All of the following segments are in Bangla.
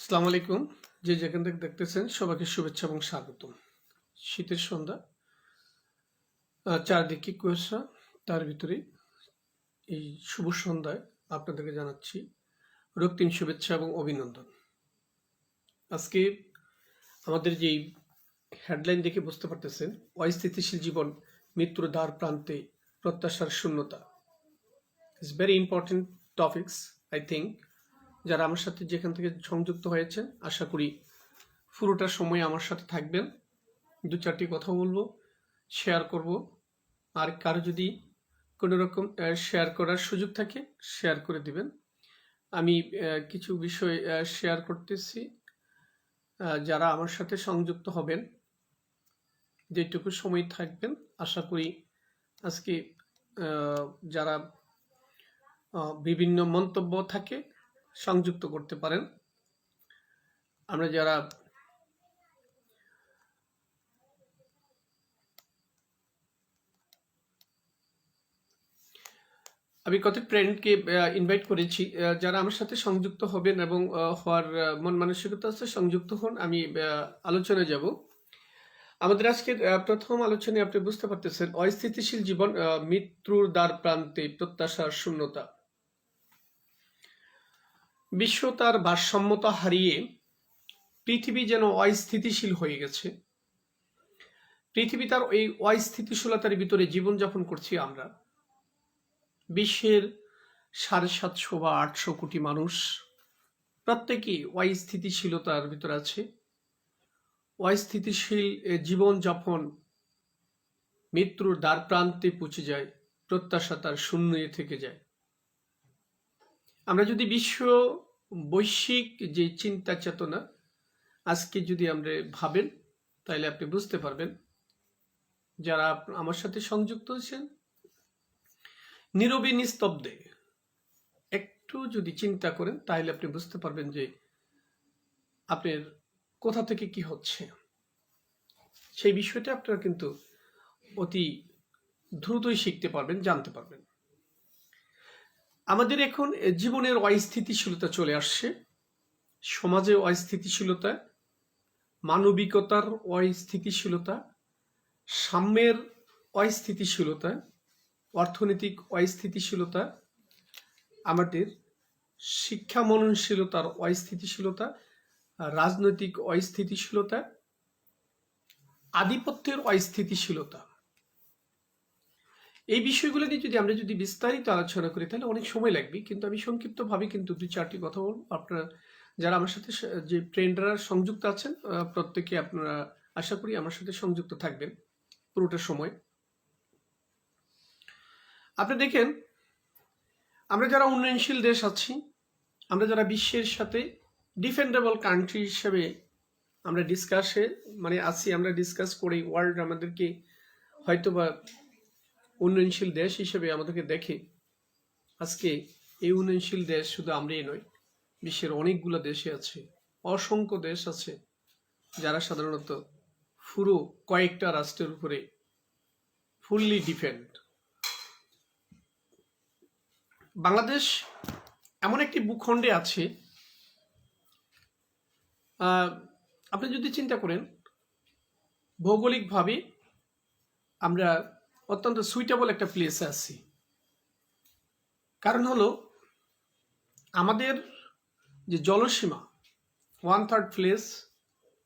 আসসালামু আলাইকুম। যে যেখান থেকে দেখতেছেন সবাইকে শুভেচ্ছা এবং স্বাগতম। শীতের সন্ধ্যা, চারদিকে কুয়াশা, তার ভিতরে এই শুভ সন্ধ্যায় আপনাদেরকে জানাচ্ছি রক্তিম শুভেচ্ছা এবং অভিনন্দন। আজকে আমাদের যেই হেডলাইন দেখে বুঝতে পারতেছেন, অস্থিতিশীল জীবন, মৃত্যুর দ্বার প্রান্তে, প্রত্যাশার শূন্যতা। It's very important topics, I think. যারা আমার সাথে যেখান থেকে সংযুক্ত হয়েছেন, আশা করি পুরোটা সময় আমার সাথে থাকবেন। দু চারটি কথা বলবো, শেয়ার করব। আর কারো যদি কোনো রকম শেয়ার করার সুযোগ থাকে, শেয়ার করে দিবেন। আমি কিছু বিষয় শেয়ার করতেছি। যারা আমার সাথে সংযুক্ত হবেন, যেটুকু সময় থাকবেন, আশা করি আজকে যারা বিভিন্ন মন্তব্য থাকে সংযুক্ত করতে পারেন। আমরা যারা আমি কত ফ্রেন্ডকে ইনভাইট করেছি, যারা আমার সাথে সংযুক্ত হবেন এবং হওয়ার মন মানসিকতা আছে, সংযুক্ত হন। আমি আলোচনায় যাব। আমাদের আজকের প্রথম আলোচনায় আপনি বুঝতে পারতেছেন, অস্থিতিশীল জীবন, মৃত্যুর দ্বার প্রান্তে, প্রত্যাশার শূন্যতা। বিশ্ব তার ভারসাম্যতা হারিয়ে পৃথিবী যেন অস্থিতিশীল হয়ে গেছে। পৃথিবী তার এই অস্থিতিশীলতার ভিতরে জীবনযাপন করছি আমরা। বিশ্বের 750 বা 800 কোটি মানুষ প্রত্যেকেই অস্থিতিশীলতার ভিতরে আছে। অস্থিতিশীল জীবনযাপন মৃত্যুর দ্বার প্রান্তে পৌঁছে যায়, প্রত্যাশা তার শূন্য থেকে যায়। আমরা যদি বিশ্ব বৈশ্বিক যে চিন্তা চেতনা আজকে যদি আমরা ভাবেন, তাহলে আপনি বুঝতে পারবেন। যারা আমার সাথে সংযুক্ত হয়েছেন, নীরবে নিস্তব্ধে একটু যদি চিন্তা করেন, তাহলে আপনি বুঝতে পারবেন যে আপনার কোথা থেকে কি হচ্ছে। সেই বিষয়টা আপনারা কিন্তু অতি দ্রুতই শিখতে পারবেন, জানতে পারবেন। আমাদের এখন জীবনের অস্থিতিশীলতা চলে আসছে, সমাজে অস্থিতিশীলতা, মানবিকতার অস্থিতিশীলতা, সাম্যের অস্থিতিশীলতা, অর্থনৈতিক অস্থিতিশীলতা, আমাদের শিক্ষা মননশীলতার অস্থিতিশীলতা, রাজনৈতিক অস্থিতিশীলতা, আধিপত্যের অস্থিতিশীলতা। এই বিষয়গুলো নিয়ে আমরা যদি বিস্তারিত আলোচনা করি, তাহলে অনেক সময় লাগবে, কিন্তু আমি সংক্ষিপ্তভাবে কিন্তু দুই চারটি কথা বলবো। আপনারা যারা আমার সাথে যে ফ্রেন্ডরা সংযুক্ত আছেন, প্রত্যেকে আপনারা আশা করি আমার সাথে সংযুক্ত থাকবেন পুরোটা সময়। আপনি দেখেন, আমরা যারা উন্নয়নশীল দেশ আছি, আমরা যারা বিশ্বের সাথে ডিফেন্ডেবল কান্ট্রি হিসেবে আমরা আছি, আমরা ডিসকাস করি। ওয়ার্ল্ড আমাদেরকে হয়তোবা উন্নয়নশীল দেশ হিসেবে আমাদেরকে দেখে। আজকে এই উন্নয়নশীল দেশ শুধু আমরাই নয়, বিশ্বের অনেকগুলো দেশে আছে, অসংখ্য দেশ আছে যারা সাধারণত পুরো কয়েকটা রাষ্ট্রের উপরে ফুললি ডিপেন্ড। বাংলাদেশ এমন একটি ভূখণ্ডে আছে, আপনি যদি চিন্তা করেন ভৌগোলিকভাবে আমরা অত্যন্ত সুইটেবল একটা প্লেসে আছি। কারণ হলো আমাদের যে জলসীমা, 1/3 প্লেস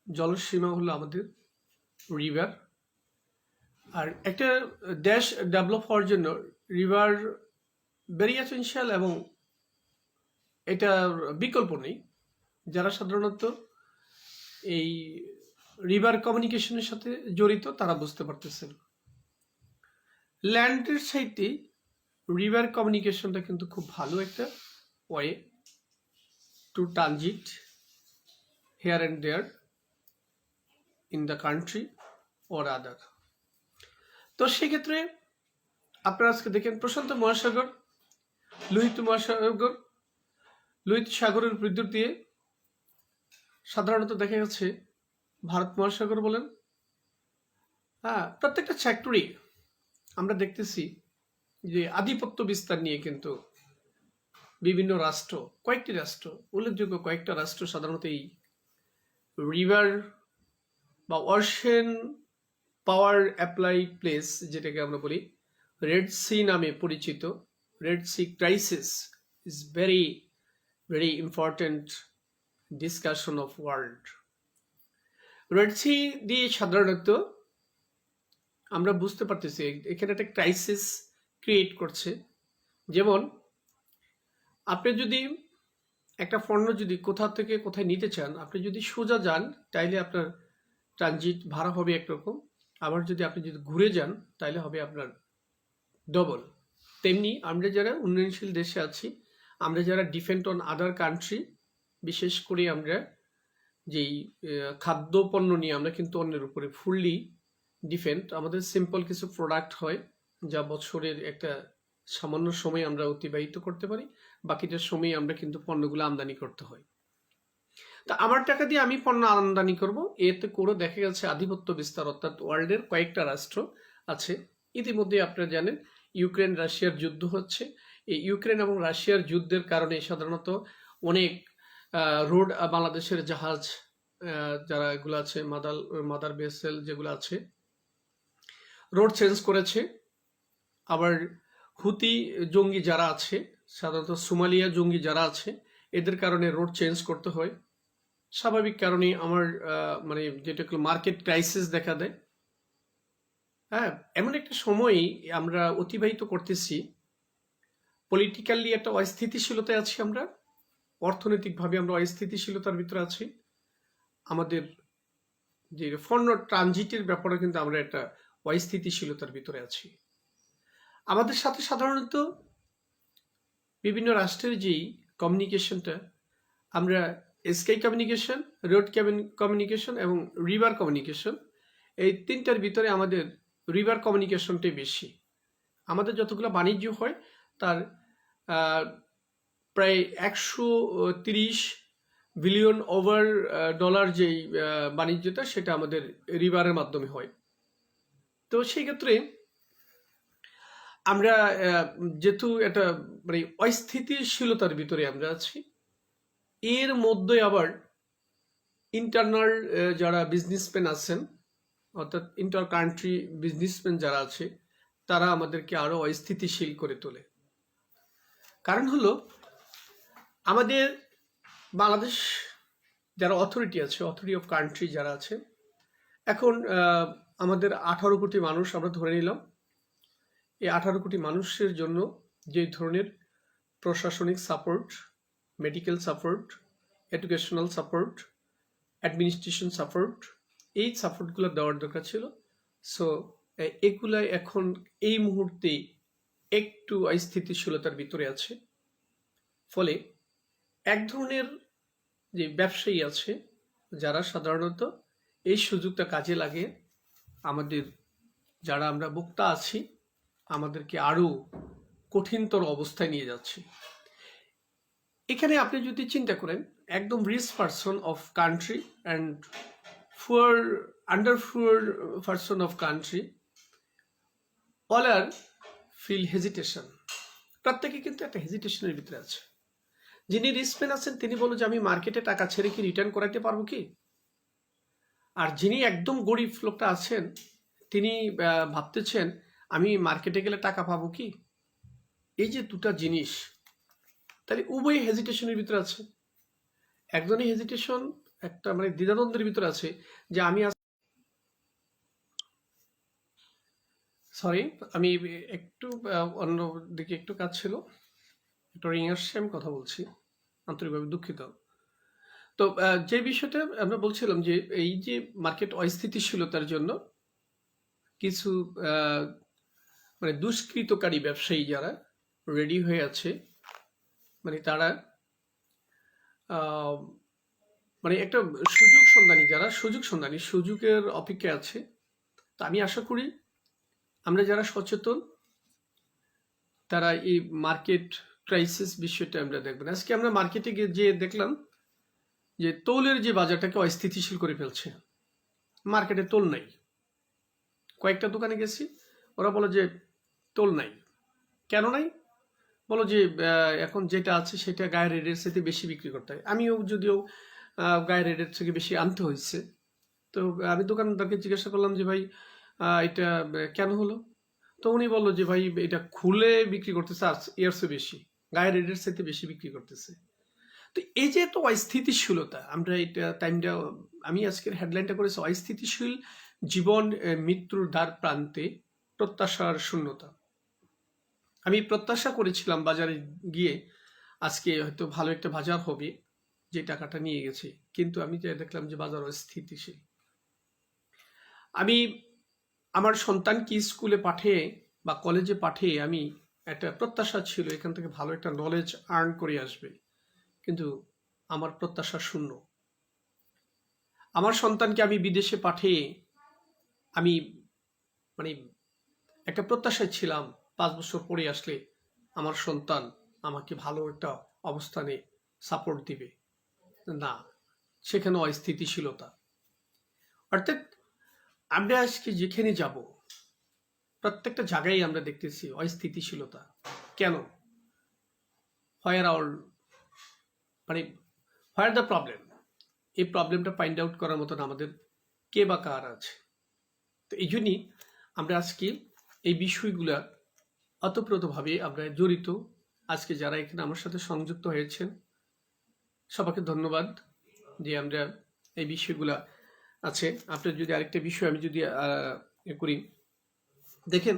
জলসীমা হলো আমাদের রিভার। আর একটা দেশ ডেভেলপ হওয়ার জন্য রিভার ভেরি এসেনশিয়াল, এবং এটার বিকল্প নেই। যারা সাধারণত এই রিভার কমিউনিকেশনের সাথে জড়িত তারা বুঝতে পারতেছেন, ল্যান্ডের সাইডে রিভার কমিউনিকেশনটা কিন্তু খুব ভালো একটা way to transit here and there in the country or other. তো সেক্ষেত্রে আপনারা আজকে দেখেন প্রশান্ত মহাসাগর, লোহিত সাগরের বিদ্যুৎ দিয়ে সাধারণত দেখা যাচ্ছে ভারত মহাসাগর বলেন, প্রত্যেকটা সেক্টরে আমরা দেখতেছি যে আধিপত্য বিস্তার নিয়ে কিন্তু বিভিন্ন রাষ্ট্র, কয়েকটি রাষ্ট্র, উল্লেখযোগ্য কয়েকটা রাষ্ট্র সাধারণত এই রিভার বা ওশেন পাওয়ার অ্যাপ্লাই প্লেস, যেটাকে আমরা বলি রেড সি নামে পরিচিত, red sea crisis is very very important discussion of world. রেড সি দিয়ে সাধারণত আমরা বুঝতে পারতেছি এখানে একটা ক্রাইসিস ক্রিয়েট করছে। যেমন আপনি যদি একটা পণ্য যদি কোথা থেকে কোথায় নিতে চান, আপনি যদি সোজা যান তাইলে আপনার ট্রানজিট ভাড়া হবে একরকম, আবার যদি আপনি যদি ঘুরে যান তাহলে হবে আপনার ডবল। তেমনি আমরা যারা উন্নয়নশীল দেশে আছি, আমরা যারা ডিপেন্ড অন আদার কান্ট্রি, বিশেষ করে আমরা যেই খাদ্য পণ্য নিয়ে আমরা কিন্তু অন্যের উপরে ফুললি ডিপেন্ড। আমাদের সিম্পল কিছু প্রোডাক্ট হয় যা বছরের একটা সামান্য সময় আমরা অতিবাহিত করতে পারি, বাকিটার সময় আমরা কিন্তু পণ্যগুলো আমদানি করতে হয়। তা আমার টাকা দিয়ে আমি পণ্য আমদানি করব, এতে করে দেখা গেছে আধিপত্য বিস্তার, অর্থাৎ ওয়ার্ল্ডের কয়েকটা রাষ্ট্র আছে। ইতিমধ্যে আপনারা জানেন ইউক্রেন রাশিয়ার যুদ্ধ হচ্ছে। এই ইউক্রেন এবং রাশিয়ার যুদ্ধের কারণে সাধারণত অনেক রোড, বাংলাদেশের জাহাজ যারা এগুলো আছে, মাদার ভেসেল যেগুলো আছে, রোড চেঞ্জ করেছে। আবার হুতি জঙ্গি যারা আছে, সাধারণত সোমালিয়া জঙ্গি যারা আছে, এদের কারণে রোড চেঞ্জ করতে হয়। স্বাভাবিক কারণে আমার মানে যেটা মার্কেট ক্রাইসিস দেখা দেয়। হ্যাঁ, এমন একটা সময় আমরা অতিবাহিত করতেছি, পলিটিক্যালি একটা অস্থিতিশীলতায় আছি আমরা, অর্থনৈতিকভাবে আমরা অস্থিতিশীলতার ভিতরে আছি, আমাদের যে পণ্য ট্রানজিটের ব্যাপারে কিন্তু আমরা একটা অস্থিতিশীলতার ভিতরে আছি। আমাদের সাথে সাধারণত বিভিন্ন রাষ্ট্রের যেই কমিউনিকেশনটা, আমরা স্কাই কমিউনিকেশন, রোড কমিউনিকেশন এবং রিভার কমিউনিকেশন, এই তিনটার ভিতরে আমাদের রিভার কমিউনিকেশনটাই বেশি। আমাদের যতগুলো বাণিজ্য হয় তার প্রায় 130 বিলিয়ন ওভার ডলার যেই বাণিজ্যটা, সেটা আমাদের রিভারের মাধ্যমে হয়। তো সেই ক্ষেত্রে আমরা যেহেতু একটা মানে অস্থিতিশীলতার ভিতরে আমরা আছি, এর মধ্যে আবার ইন্টারনাল যারা বিজনেসম্যান আছেন, অর্থাৎ ইন্টার কান্ট্রি বিজনেসম্যান যারা আছে, তারা আমাদেরকে আরো অস্থিতিশীল করে তোলে। কারণ হলো আমাদের বাংলাদেশ যারা অথরিটি আছে, অথরিটি অফ কান্ট্রি যারা আছে, এখন আমাদের 18 কোটি মানুষ আমরা ধরে নিলাম। এই 18 কোটি মানুষের জন্য যে ধরনের প্রশাসনিক support, medical support, educational support, administration support, এই সাপোর্টগুলো দেওয়ার দরকার ছিল। সো এগুলা এখন এই মুহূর্তে একটু অস্থিতিশীলতার ভিতরে আছে। ফলে এক ধরনের যে ব্যবসায়ী আছে যারা সাধারণত এই সুযোগটা কাজে লাগে আমাদের যারা আমরা ভোক্তা আছি, আমাদেরকে আরো কঠিনতর অবস্থায় নিয়ে যাচ্ছে। এখানে আপনি যদি চিন্তা করেন, একদম rich person of country and poor, under poor person of country, all are feel hesitation. প্রত্যেকে কিন্তু একটা হেজিটেশনের ভিতরে আছে। যিনি রিচম্যান আছেন তিনি বলেন যে আমি মার্কেটে টাকা ছেড়ে কি রিটার্ন করাইতে পারবো কি? আর যিনি একদম গরিব লোকটা আছেন তিনি ভাবতেছেন আমি মার্কেটে গেলে টাকা পাবো কি? এই যে দুটা জিনিস, তাহলে উভয় হেজিটেশনের ভিতরে আছে। একজনই হেজিটেশন, একটা মানে দ্বিধাদ্বন্দ্বের ভিতরে আছে যে আমি সরি, আমি একটু অন্য দিকে একটু কাজ ছিল, একটু রিং আসছে, আমি কথা বলছি, আন্তরিকভাবে দুঃখিত। তো যে বিষয়টা আমরা বলছিলাম যে এই যে মার্কেট অস্থিতিশীলতার জন্য কিছু মানে দুষ্কৃতকারী ব্যবসায়ী যারা রেডি হয়ে আছে, মানে তারা মানে একটা সুযোগ সন্ধানী, যারা সুযোগ সন্ধানী, সুযোগের অপেক্ষায় আছে। তা আমি আশা করি আমরা যারা সচেতন তারা এই মার্কেট ক্রাইসিস বিষয়টা আমরা দেখবেন। আজকে আমরা মার্কেটে গিয়ে যে দেখলাম যে তৌলের যে বাজারটাকে অস্থিতিশীল করে ফেলছে, মার্কেটে তোল নাই। কয়েকটা দোকানে গেছি, ওরা বলে যে তোল নাই। কেন নাই? বলো যে এখন যেটা আছে সেটা গায়ের রেটের সাথে বেশি বিক্রি করতে হয়। আমিও যদিও গায়ের রেটের থেকে বেশি আনতে হয়েছে, তো আমি দোকানদারকে জিজ্ঞাসা করলাম যে ভাই এটা কেন হলো? তো উনি বললো যে ভাই এটা খুলে বিক্রি করতেছে আর এর চেয়ে বেশি, গায়ের রেটের সাথে বেশি বিক্রি করতেছে। তো এই যে এত অস্থিতিশীলতা, আমরা এটা টাইমটা, আমি আজকের হেডলাইনটা করেছি অস্থিতিশীল জীবন, মৃত্যুর দ্বার প্রান্তে, প্রত্যাশার শূন্যতা। আমি প্রত্যাশা করেছিলাম বাজারে গিয়ে আজকে হয়তো ভালো একটা বাজার হবে, যে টাকাটা নিয়ে গেছে, কিন্তু আমি যে দেখলাম যে বাজার অস্থিতিশীল। আমি আমার সন্তানকে স্কুলে পাঠিয়ে বা কলেজে পাঠিয়ে আমি একটা প্রত্যাশা ছিল এখান থেকে ভালো একটা নলেজ আর্ন করে আসবে, কিন্তু আমার প্রত্যাশা শূন্য। আমার সন্তানকে আমি বিদেশে পাঠিয়ে আমি মানে একটা প্রত্যাশায় ছিলাম 5 বছর পরে আসলে আমার সন্তান আমাকে ভালো একটা অবস্থানে সাপোর্ট দিবে। না, সেখানে অস্থিতিশীলতা। অর্থাৎ আমরা আজকে যেখানে যাব প্রত্যেকটা জায়গায় আমরা দেখতেছি অস্থিতিশীলতা। কেন? হোয়ার আওয়ার মানে হোয়ার দ্য প্রবলেম? এই প্রবলেমটা ফাইন্ড আউট করার মতন আমাদের কে বা কার আছে? তো এই জন্যই আমরা আজকে এই বিষয়গুলা অতপ্রতভাবে আমরা জড়িত। আজকে যারা এখানে আমার সাথে সংযুক্ত হয়েছেন সবাইকে ধন্যবাদ যে আমরা এই বিষয়গুলা আছে। আপনার যদি আরেকটা বিষয় আমি যদি করি, দেখেন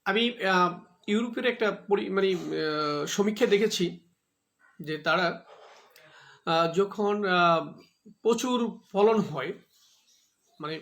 আমি ইউরোপের একটা মানে সমীক্ষা দেখেছি যে তারা যখন প্রচুর ফলন হয়, মানে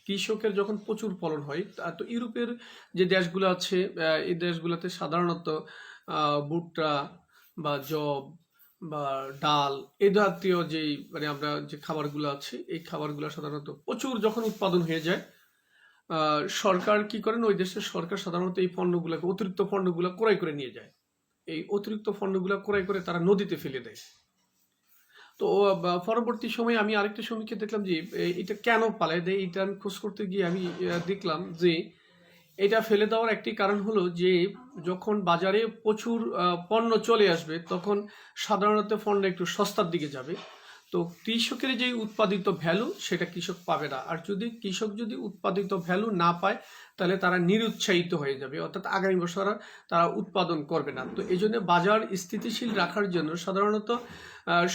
কৃষকের যখন প্রচুর ফলন হয়, তো ইউরোপের যে দেশগুলো আছে এই দেশগুলোতে সাধারণত ভুট্টা বা জব বা ডাল এই জাতীয় যেই মানে আমরা যে খাবারগুলো আছে এই খাবারগুলো সাধারণত প্রচুর যখন উৎপাদন হয়ে যায়, সরকার কি করেন, ওই দেশের সরকার সাধারণত এই পণ্যগুলোকে, অতিরিক্ত পণ্যগুলো ক্রয় করে নিয়ে যায়। এই অতিরিক্ত পণ্যগুলো ক্রয় করে তারা নদীতে ফেলে দেয়। তো পরবর্তী সময়ে আমি আরেকটা সমীক্ষা দেখলাম যে এটা কেন পালায় দেয়, এটা আমি খোঁজ করতে গিয়ে আমি দেখলাম যে এটা ফেলে দেওয়ার একটি কারণ হলো যে যখন বাজারে প্রচুর পণ্য চলে আসবে তখন সাধারণত পণ্য একটু সস্তার দিকে যাবে। তো কৃষকের যে উৎপাদিত ভ্যালু সেটা কৃষক পাবে না, আর যদি কৃষক যদি উৎপাদিত ভ্যালু না পায় তাহলে তারা নিরুৎসাহিত হয়ে যাবে, অর্থাৎ আগামী বছর তারা উৎপাদন করবে না। তো এই জন্য বাজার স্থিতিশীল রাখার জন্য সাধারণত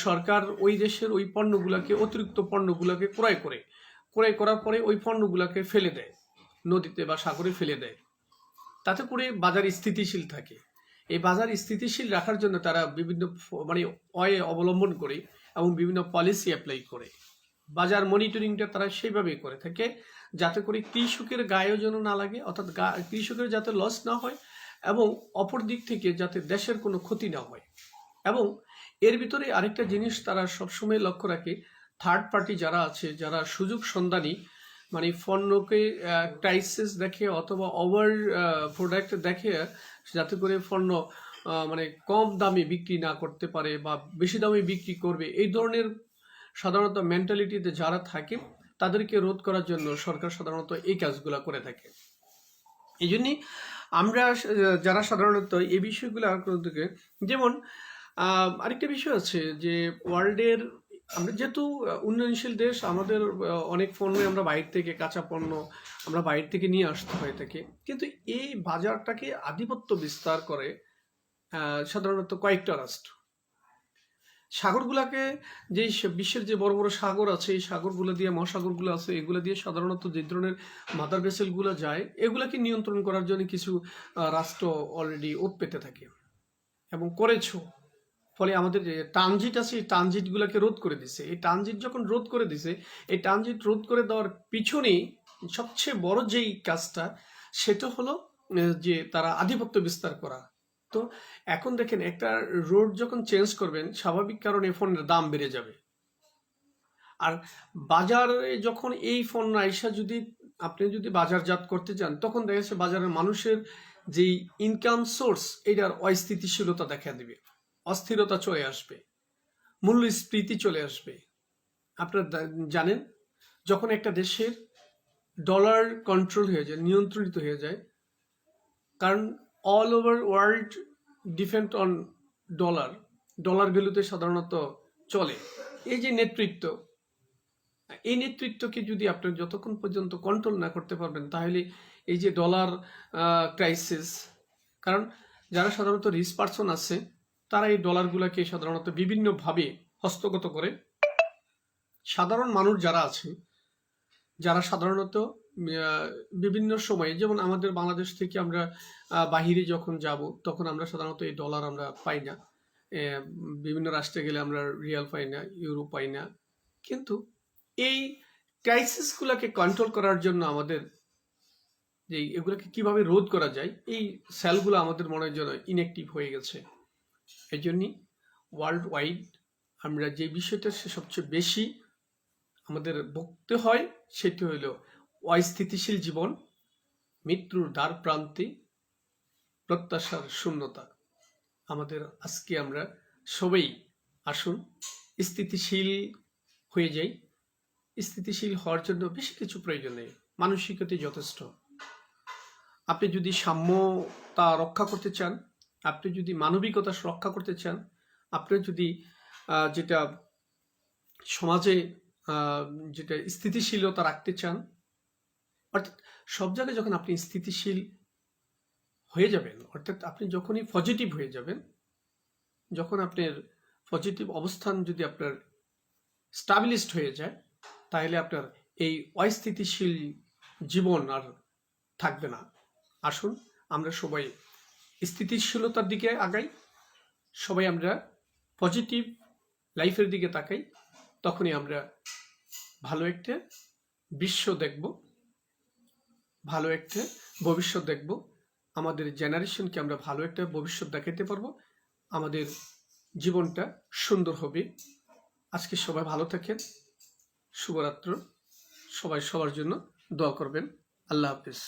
সরকার ওই দেশের ওই পণ্যগুলোকে, অতিরিক্ত পণ্যগুলোকে ক্রয় করার পরে ওই পণ্যগুলোকে ফেলে দেয়, নদীতে বা সাগরে ফেলে দেয়। তাতে করে বাজার স্থিতিশীল থাকে। এই বাজার স্থিতিশীল রাখার জন্য তারা বিভিন্ন মানে ওয়ে অবলম্বন করে এবং বিভিন্ন পলিসি অ্যাপ্লাই করে। বাজার মনিটরিংটা তারা সেইভাবেই করে থাকে যাতে করে কৃষকের গায়েও যেন না লাগে, অর্থাৎ কৃষকের যাতে লস না হয় এবং অপর দিক থেকে যাতে দেশের কোনো ক্ষতি না হয়। এবং এর ভিতরে আরেকটা জিনিস তারা সবসময় লক্ষ্য রাখে, থার্ড পার্টি যারা আছে, যারা সুযোগ সন্ধানী, মানে পণ্যকে ক্রাইসিস দেখে অথবা ওভার প্রোডাক্ট দেখে যাতে করে পণ্য মানে কম দামে বিক্রি না করতে পারে বা বেশি দামে বিক্রি করবে, এই ধরনের সাধারণত মেন্টালিটিতে যারা থাকে তাদেরকে রোধ করার জন্য সরকার সাধারণত এই কাজগুলো করে থাকে। এই জন্যই আমরা যারা সাধারণত এই বিষয়গুলো আগ্রহ থেকে, যেমন আরেকটা বিষয় আছে যে ওয়ার্ল্ডের, আমরা যেহেতু উন্নয়নশীল দেশ, আমাদের অনেক পণ্য আমরা বাইরে থেকে, কাঁচা পণ্য আমরা বাইরে থেকে নিয়ে আসতে হয়ে থাকে, কিন্তু এই বাজারটাকে আধিপত্য বিস্তার করে সাধারণত কয়েকটা রাষ্ট্র। সাগরগুলাকে, যে বিশ্বের যে বড় বড় সাগর আছে, এই সাগরগুলো দিয়ে, মহাসাগরগুলো আছে, এগুলো দিয়ে সাধারণত যে ধরনের মাদার ভেসেলগুলো যায় এগুলাকে নিয়ন্ত্রণ করার জন্য কিছু রাষ্ট্র অলরেডি ওত পেতে থাকে এবং করেছো। ফলে আমাদের যে ট্রানজিট আছে এই ট্রানজিটগুলোকে রোধ করে দিছে। এই ট্রানজিট যখন রোধ করে দিছে, এই ট্রানজিট রোধ করে দেওয়ার পিছনেই সবচেয়ে বড় যেই কাজটা সেটা হলো যে তারা আধিপত্য বিস্তার করা। তো এখন দেখেন, একটা রোড যখন চেঞ্জ করবেন স্বাভাবিক কারণে ফোনের দাম বেড়ে যাবে, আর বাজারে যখন এই ফোন আইসা যদি আপনি যদি বাজারজাত করতে চান তখন দেখা যাচ্ছে বাজারের মানুষের যেই ইনকাম সোর্স এটার অস্থিতিশীলতা দেখা দিবে, অস্থিরতা চলে আসবে, মূল্যস্ফীতি চলে আসবে। আপনারা জানেন যখন একটা দেশের ডলার কন্ট্রোল হয়ে যায়, নিয়ন্ত্রিত হয়ে যায়, কারণ all over world depend on dollar, dollar ভ্যালুতে সাধারণত চলে। এই যে নেতৃত্ব, এই নেতৃত্বকে যদি আপনি যতক্ষণ পর্যন্ত কন্ট্রোল না করতে পারবেন, তাহলে এই যে ডলার ক্রাইসিস, কারণ যারা সাধারণত রিচ পার্সন আছে তারা এই ডলারগুলোকে সাধারণত বিভিন্নভাবে হস্তগত করে। সাধারণ মানুষ যারা আছে, যারা সাধারণত বিভিন্ন সময়ে, যেমন আমাদের বাংলাদেশ থেকে আমরা বাহিরে যখন যাব তখন আমরা সাধারণত এই ডলার আমরা পাই না, বিভিন্ন রাষ্ট্রে গেলে আমরা রিয়াল পাই না, ইউরো পাই না। কিন্তু এই ক্রাইসিসগুলোকে কন্ট্রোল করার জন্য আমাদের যে এগুলোকে কিভাবে রোধ করা যায়, এই সেলগুলো আমাদের মনের জন্য ইনঅ্যাক্টিভ হয়ে গেছে। এই জন্যই ওয়ার্ল্ড ওয়াইড আমরা যে বিষয়টা সবচেয়ে বেশি আমাদের ভুগতে হয় সেটি হইল অস্থিতিশীল জীবন, মৃত্যুর দ্বার প্রান্তে, প্রত্যাশার শূন্যতা। আমাদের আজকে আমরা সবাই আসুন স্থিতিশীল হয়ে যাই। স্থিতিশীল হওয়ার জন্য বেশি কিছু প্রয়োজন নেই, মানসিকতাই যথেষ্ট। আপনি যদি সাম্যতা রক্ষা করতে চান, আপনি যদি মানবিকতা রক্ষা করতে চান, আপনি যদি যেটা সমাজে যেটা স্থিতিশীলতা রাখতে চান, অর্থাৎ সব জায়গায় যখন আপনি স্থিতিশীল হয়ে যাবেন, অর্থাৎ আপনি যখনই পজিটিভ হয়ে যাবেন, যখন আপনার পজিটিভ অবস্থান যদি আপনার স্টাবলিশড হয়ে যায়, তাহলে আপনার এই অস্থিতিশীল জীবন আর থাকবে না। আসুন আমরা সবাই স্থিতিশীলতার দিকে আগাই, সবাই আমরা পজিটিভ লাইফের দিকে তাকাই, তখনই আমরা ভালো একটা বিশ্ব দেখব, ভালো একটা ভবিষ্যৎ দেখব, আমাদের জেনারেশনকে আমরা ভালো একটা ভবিষ্যৎ দেখাতে পারবো, আমাদের জীবনটা সুন্দর হবে। আজকে সবাই ভালো থাকেন, শুভরাত্রি, সবাই সবার জন্য দোয়া করবেন। আল্লাহ হাফেজ।